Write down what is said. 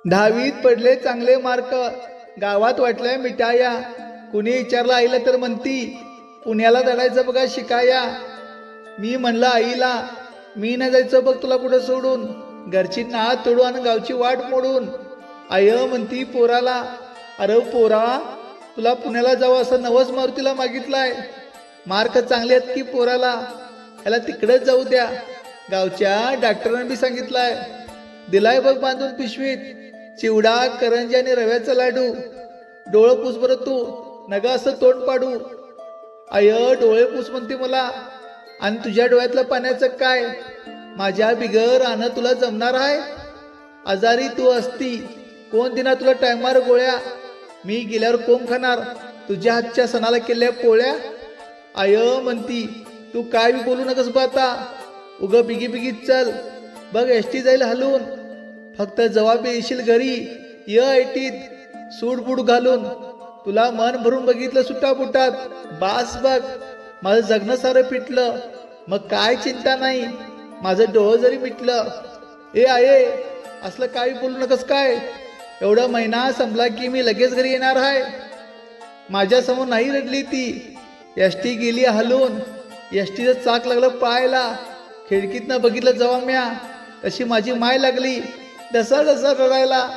दहावीत पडले चांगले मार्क, गावात वाटल्या मिठाया. कुणी विचारलं आईला तर म्हणती पुण्याला दडायचं बघा शिकाया. मी म्हणलं आईला मी न जायचं बघ तुला कुठं सोडून, घरची नात तोडू आणि गावची वाट मोडून. आय म्हणती पोराला, अरे पोरा तुला पुण्याला जावं असं नवस मारुतीला मागितलाय. मार्क चांगले आहेत की पोराला, याला तिकडेच जाऊ द्या. गावच्या डॉक्टरांनी बी सांगितलंय. दिलाय बघ बांधून पिशवीत चिवडा करंजी आणि रव्याचा लाडू. डोळं पुस बरं तू, नग असं तोंड पाडू. आय डोळे पुस म्हणते मला, आणि तुझ्या डोळ्यातलं पाण्याचं काय? माझ्या बिगर राहणं तुला जमणार आहे? आजारी तू असती कोण दिना तुला टायमार गोळ्या? मी गेल्यावर कोण खाणार तुझ्या हातच्या सणाला केल्या पोळ्या? आय म्हणती तू काय बी बोलू नकस बाता, उग बिगी बिगीत चल बघ एसटी जाईल हलून. फक्त जवाब येशील घरी य ऐटीत सूट बूट घालून. तुला मन भरून बघितलं सुट्टा बुटात, बास बघ माझं जगणं सारं पिटलं. मग काय चिंता नाही, माझं डोळं जरी मिटलं. ए आये असलं काही बोलू नकस काय, एवढा महिना संपला की मी लगेच घरी येणार आहे. माझ्यासमोर नाही रडली ती, एसटी गेली हलून. एसटीचं चाक लागलं पायाला, खिडकीतनं बघितलं जेव्हा म्या तशी माझी माय लागली डसा डसा रडायला.